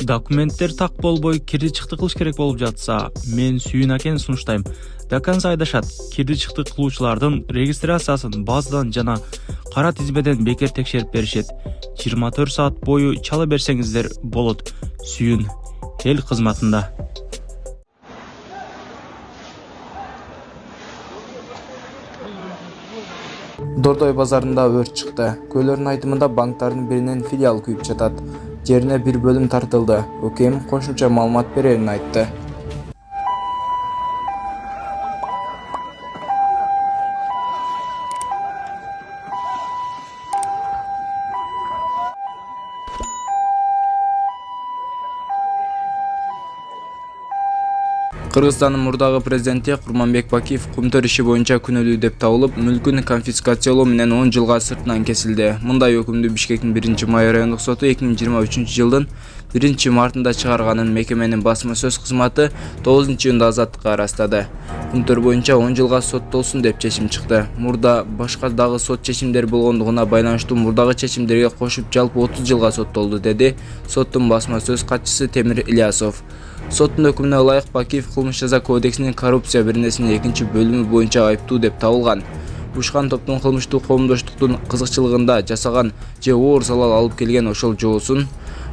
Документтер так болбой кирди чыкты кылыш керек болуп жатса, мен Сүйүн акени сунуштайм. До конца айдашат. Кирди чыкты кылуучулардын регистрациясын базадан жана кара тизмеден бекер текшерип беришет. 24 саат бою чала берсеңиздер болот. Сүйүн эл кызматында. Дордой базарында өрт чыкты. Көйлөрдүн айтымында банктардын биринен филиал күйүп жатат. Жерине бир бөлүм тартылды. ÖKM кошумча маалымат берерин айтты. Кыргызстандын мурдагы президенти Курманбек Бакиев кумтөр иши боюнча күнөөлүү деп табылып, мүлкүн конфискациялоо менен 10 жылга сыртынан кесилди. Мындай өкүмдү Бишкектин 1-май райондук соту 2023-жылдын 1-мартында чыгарганын мекеменин басма сөз кызматы 9-июнда азаттыкка ырастады. Кумтөр боюнча 10 жылга соттолсун деп чечим чыкты. Мурда башка дагы сот чечимдери болгондугуна байланыштуу мурдагы чечимдерге кошуп жалпы 30 жылга соттолду, деди соттун басма сөз катчысы Темир Ильясов. Соттун өкүмүнө ылайык Бакиев кылмыш жаза кодексинин коррупция бирнесинин 2-бөлүмү боюнча айыптуу деп табылган. Ушкан топтун кылмыштуу коомдоштуктун кызыкчылыгында жасаган же оор залал алып келген ошол жоосун,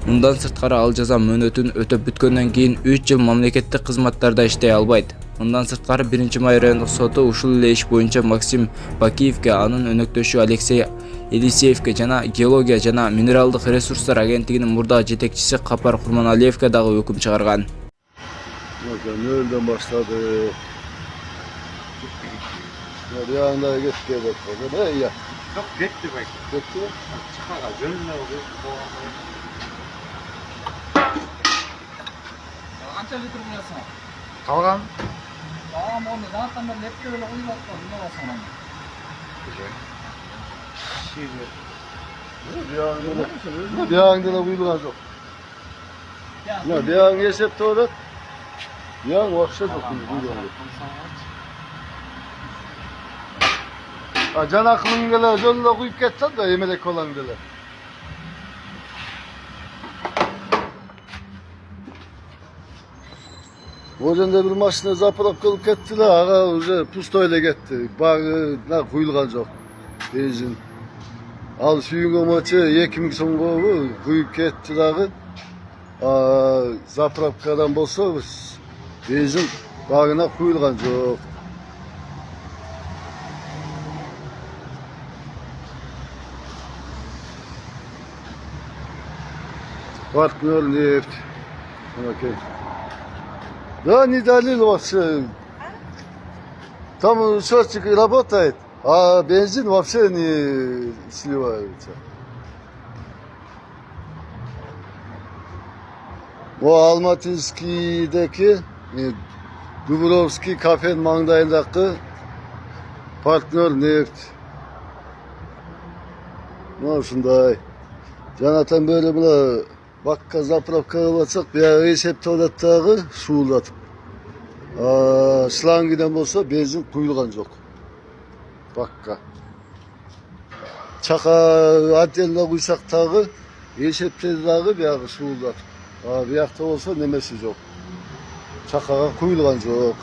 мындан сырткары ал жаза мөөнөтүн өтөп бүткөндөн кийин 3 жыл мамлекеттик кызматтарда иштей албайт. Мындан сырткары 1-май райондук соту ушул эле иш боюнча Максим Бакиевке, анын өнөктөшү Алексей Елисеевке жана геология жана минералдык ресурстар агенттигинин мурдагы жетекчиси Капар Курманалиевке дагы өкүм чыгарган. Nölden başladı. Rüyanda gitti evet. Ne ya? Yok gitti bak. Gitti. Çıkara gönlüne oluyor. Anca litre buluyorsun? Kalkan. Tamam onu zaten ben hep böyle uyumakta ne olsun onu? Şimdi. Rüyanda da uyulan yok. Ya rüyanda yaşayıp da orada. Ya vakşa dokunuyor. Can aklın gele, yolda kuyup geçsen de yemelek olan gele. Hocam bir maşına zapırıp kılıp gettiler, ağa pustoyla gitti. Bağı kuyulgan yok. Benzin. Al suyun maçı, yekim songo kuyup gettiler. Zapravkadan bolsa benzin bağına kuyulgan yok. Партнер нефть. Окей. Да, не долил вообще. Там счетчик работает, а бензин вообще не сливается. O Almatinski'deki Dubrovski kafenin mangdayındaki partner neft. Ne olsun daha iyi. Canatan böyle buna bakka zapravka bassak bir reis hep tuvaletleri suulatıp. Slangiden olsa benzin kuyulgan yok. Bakka. Çaka antenle kuysak tağı reis hep tuvaletleri bir suulatıp. Bir yakta olsa nemesi yok. Çakağa kuyulgan yok.